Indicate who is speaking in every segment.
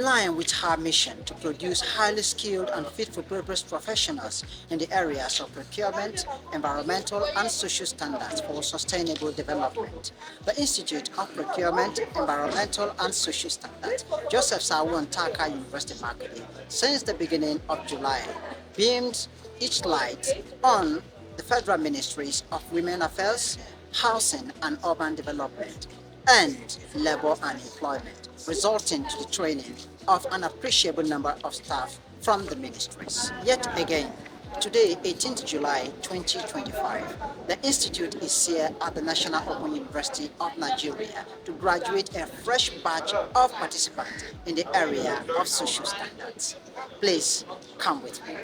Speaker 1: line with her mission to produce highly skilled and fit-for-purpose professionals in the areas of procurement, environmental, and social standards for sustainable development. The Institute of Procurement, Environmental, and Social Standards, Joseph Sawon Taka University Marketing, since the beginning of July, beamed each light on the Federal Ministries of Women Affairs, Housing and Urban Development, and Labor and Employment, resulting to the training of an appreciable number of staff from the ministries. Yet again, today, 18th July 2025, the Institute is here at the National Open University of Nigeria to graduate a fresh batch of participants in the area of social standards. Please come with me.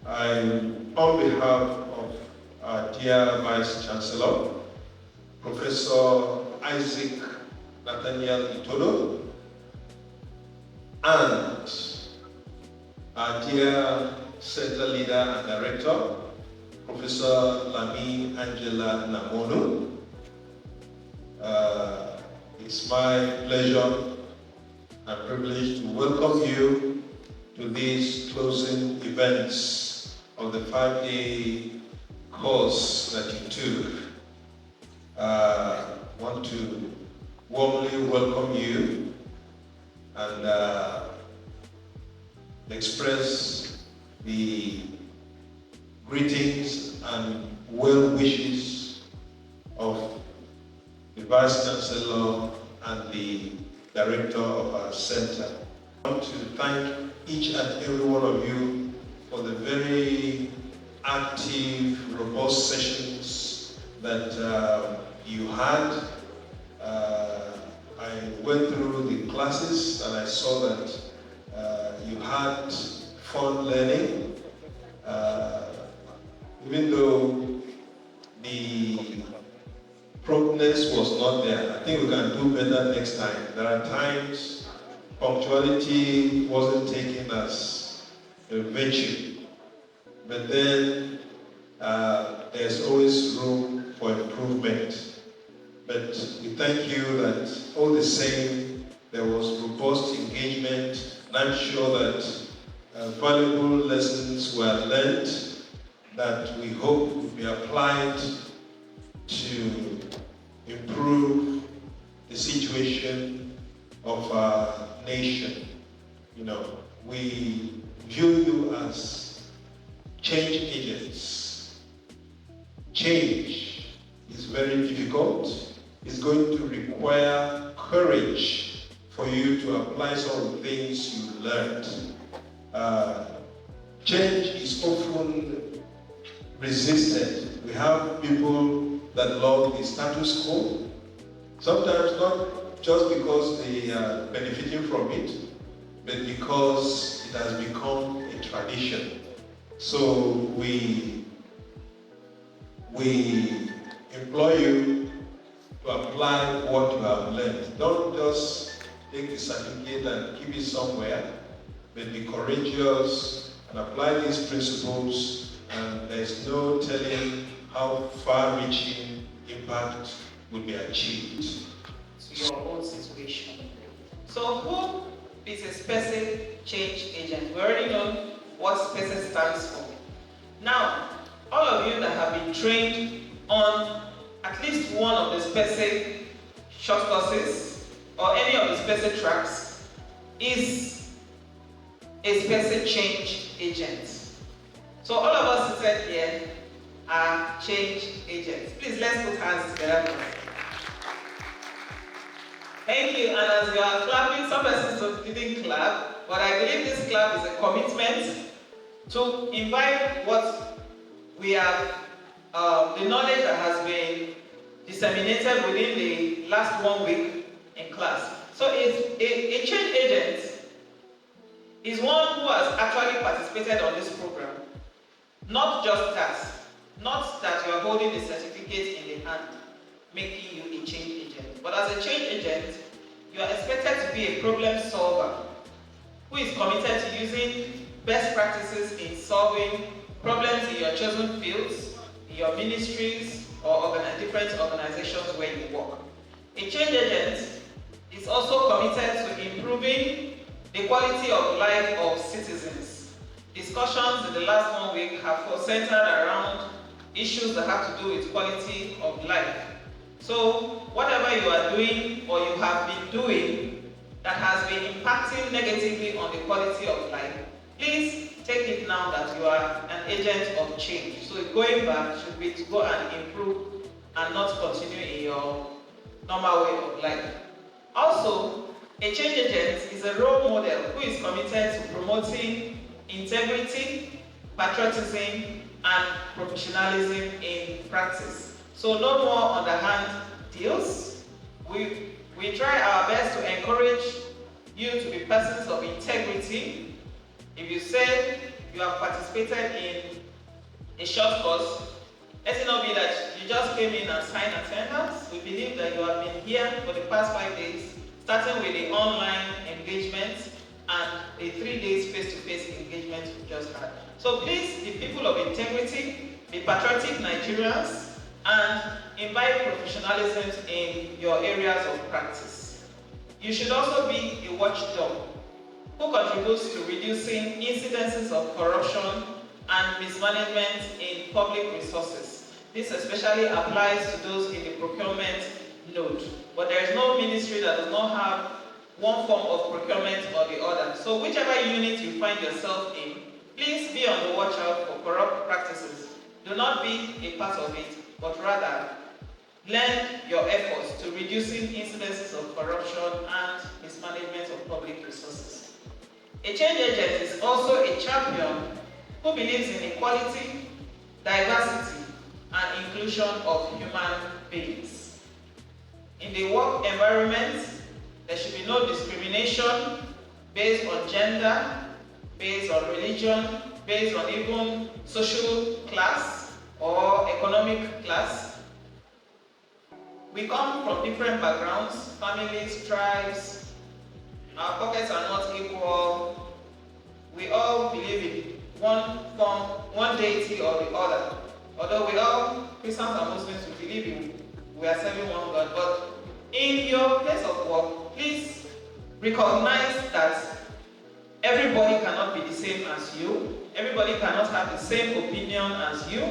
Speaker 2: I, on behalf of our dear Vice Chancellor, Professor Isaac Nathaniel Itodo, and our dear Center Leader and Director, Professor Lami Angela Namono, it's my pleasure and privilege to welcome you to these closing events of the 5-day course that you took. I want to warmly welcome you and express the greetings and well wishes of the Vice Chancellor and the Director of our center. I want to thank each and every one of you for the very active, robust sessions that you had. I went through the classes and I saw that you had fun learning. Even though the promptness was not there, I think we can do better next time. There are times punctuality wasn't taken as a virtue, but then there's always room for improvement. But we thank you that all the same, there was robust engagement, and I'm sure that valuable lessons were learned that we hope will be applied to improve the situation of our nation. You know, we view you as change agents. Change is very difficult. It's going to require courage for you to apply some of the things you learned. Change is often resisted. We have people that love the status quo, sometimes not just because they are benefiting from it, but because it has become a tradition. So we implore you to apply what you have learned. Don't just take the certificate and keep it somewhere, but be courageous and apply these principles, and there's no telling how far-reaching impact will be achieved.
Speaker 3: To your own situation. So who is a specific change agent? We already know what specific stands for. Now, all of you that have been trained on at least one of the specific short courses or any of the specific tracks is a specific change agent. So all of us seated here are change agents. Please, let's put hands together. Thank you. And as you are clapping, some persons didn't clap, but I believe this clap is a commitment to invite what we have, the knowledge that has been disseminated within the last 1 week in class. So a change agent is one who has actually participated on this program. Not just that. Not that you are holding a certificate in the hand, making you a change agent. But as a change agent, you are expected to be a problem solver who is committed to using best practices in solving problems in your chosen fields, in your ministries, or different organizations where you work. A change agent is also committed to improving the quality of life of citizens. Discussions in the last 1 week have centered around issues that have to do with quality of life. So whatever you are doing or you have been doing that has been impacting negatively on the quality of life, please take it now that you are an agent of change. So going back should be to go and improve and not continue in your normal way of life. Also, a change agent is a role model who is committed to promoting integrity, patriotism, and professionalism in practice. So no more underhand deals. We try our best to encourage you to be persons of integrity. If you say you have participated in a short course, let it not be that you just came in and signed attendance. We believe that you have been here for the past 5 days, starting with the online engagement and the 3 days face-to-face engagement we just had. So please, be people of integrity, be patriotic Nigerians, and invite professionalism in your areas of practice. You should also be a watchdog who contributes to reducing incidences of corruption and mismanagement in public resources. This especially applies to those in the procurement node. But there is no ministry that does not have one form of procurement or the other. So whichever unit you find yourself in, please be on the watch out for corrupt practices. Do not be a part of it, but rather lend your efforts to reducing incidences of corruption and mismanagement of public resources. A change agent is also a champion who believes in equality, diversity, and inclusion of human beings. In the work environment, there should be no discrimination based on gender, based on religion, based on even social class or economic class. We come from different backgrounds, families, tribes. Our pockets are not equal. We all believe in one form, one deity or the other. Although we all, Christians and Muslims, we believe we are serving one God. But in your place of work, please recognize that everybody cannot be the same as you. Everybody cannot have the same opinion as you.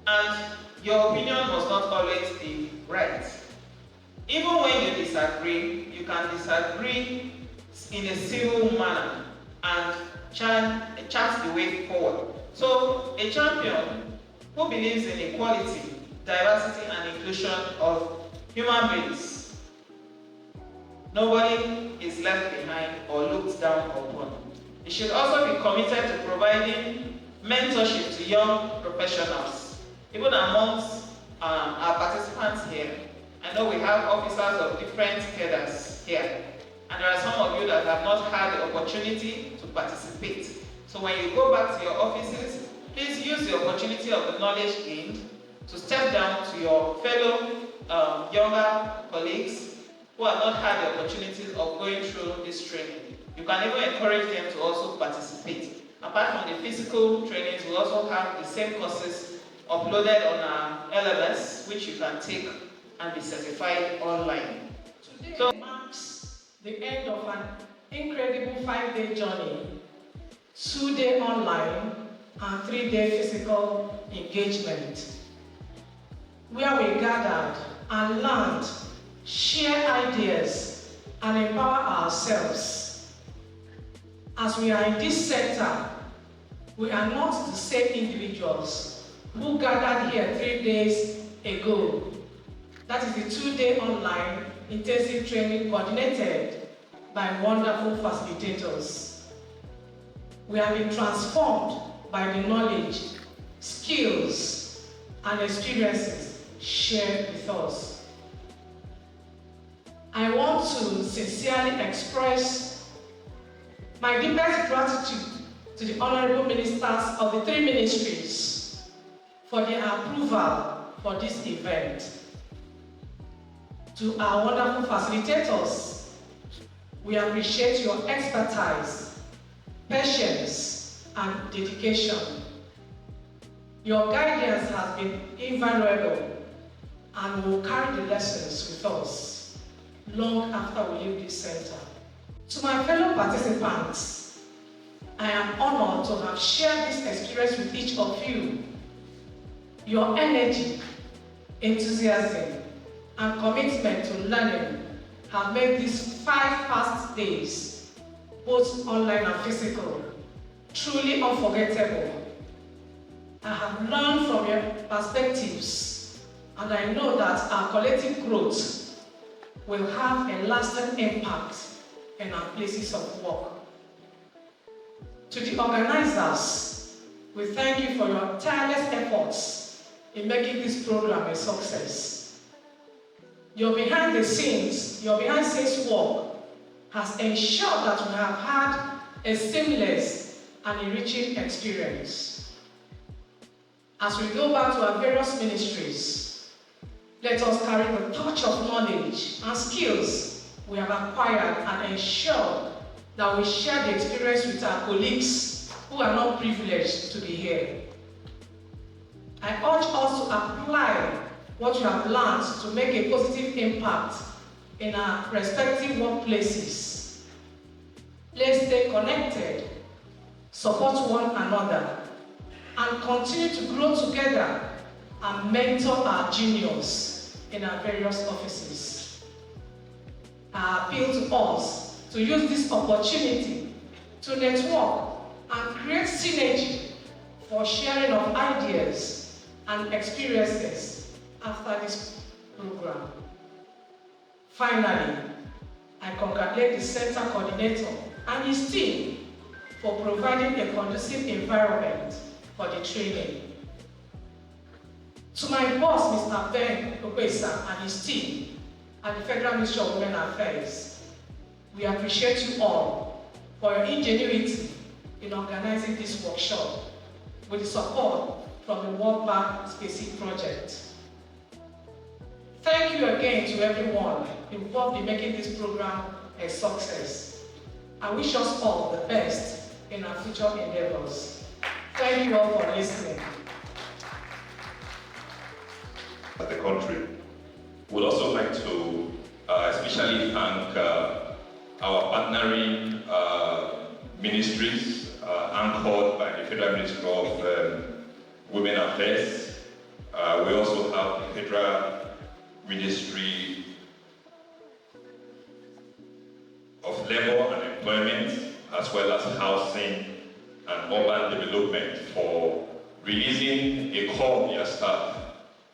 Speaker 3: And your opinion must not always be right. Even when you disagree, you can disagree in a civil manner and chart the way forward. So a champion who believes in equality, diversity, and inclusion of human beings. Nobody is left behind or looked down upon. It should also be committed to providing mentorship to young professionals. Even amongst our participants here, I know we have officers of different cadres here, and there are some of you that have not had the opportunity to participate. So when you go back to your offices, please use the opportunity of the knowledge gained to step down to your fellow younger colleagues who have not had the opportunities of going through this training. You can even encourage them to also participate. Apart from the physical trainings, we also have the same courses uploaded on our LMS, which you can take and be certified online.
Speaker 4: Today marks the end of an incredible 5-day journey, 2-day online and 3-day physical engagement, where we gathered and learned, share ideas, and empower ourselves. As we are in this sector, we are not the same individuals who gathered here 3 days ago. That is the 2-day online intensive training coordinated by wonderful facilitators. We have been transformed by the knowledge, skills, and experiences shared with us. I want want to sincerely express my deepest gratitude to the honorable ministers of the 3 ministries for their approval for this event. To our wonderful facilitators, we appreciate your expertise, patience, and dedication. Your guidance has been invaluable and will carry the lessons with us long after we leave this center. To my fellow participants, I am honored to have shared this experience with each of you. Your energy, enthusiasm, and commitment to learning have made these 5 past days, both online and physical, truly unforgettable. I have learned from your perspectives, and I know that our collective growth will have a lasting impact in our places of work. To the organizers, we thank you for your tireless efforts in making this program a success. Your behind-the-scenes work has ensured that we have had a seamless and enriching experience. As we go back to our various ministries, let us carry the torch of knowledge and skills we have acquired and ensure that we share the experience with our colleagues who are not privileged to be here. I urge us to apply what you have learned to make a positive impact in our respective workplaces. Let's stay connected, support one another, and continue to grow together and mentor our juniors in our various offices. I appeal to us to use this opportunity to network and create synergy for sharing of ideas and experiences after this program. Finally, I congratulate the center coordinator and his team for providing a conducive environment for the training. To my boss, Mr. Ben Okwesa, and his team at the Federal Ministry of Women Affairs, we appreciate you all for your ingenuity in organizing this workshop with the support from the World Bank Spacey Project. Thank you again to everyone involved in making this program a success. I wish us all the best in our future endeavors. Thank you all for listening.
Speaker 5: As a country, we'd also like to especially thank our partnering ministries anchored by the Federal Ministry of Women Affairs. We also have the Federal Ministry of Labor and Employment, as well as Housing and Urban Development, for releasing a core of their staff.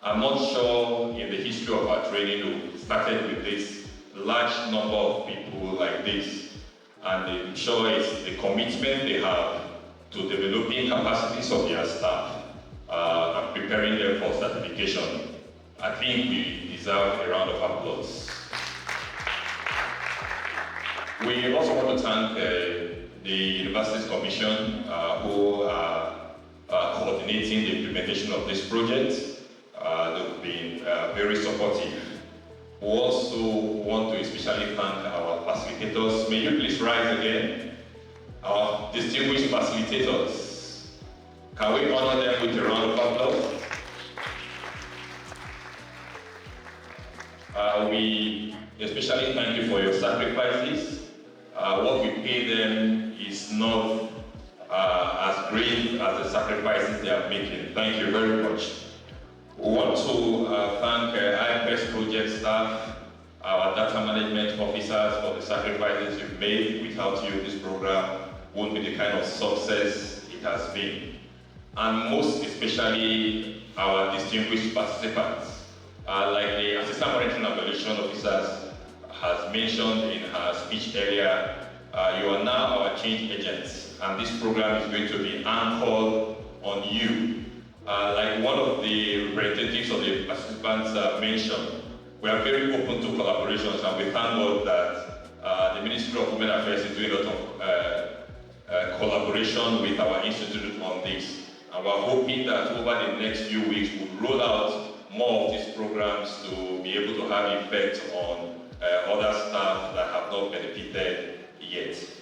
Speaker 5: I'm not sure in the history of our training we started with this large number of people like this, and I'm sure it's the commitment they have to developing capacities of their staff and preparing them for certification. I think we deserve a round of applause. We also want to thank the Universities Commission who are coordinating the implementation of this project. They've been very supportive. We also want to especially thank our facilitators. May you please rise again? Our distinguished facilitators. Can we honor them with a round of applause? We especially thank you for your sacrifices. What we pay them is not as great as the sacrifices they are making. Thank you very much. We want to thank IFS project staff, our data management officers for the sacrifices you've made. Without you, this program won't be the kind of success it has been. And most especially, our distinguished participants. Like the Assistant Monitoring and Evaluation Officers has mentioned in her speech earlier, you are now our change agents, and this program is going to be anchored on you. Like one of the representatives of the participants mentioned, we are very open to collaborations, and we thank God that the Ministry of Women Affairs is doing a lot of collaboration with our institute on this. And we're hoping that over the next few weeks we'll roll out more of these programs to be able to have effect on other staff that have not benefited yet.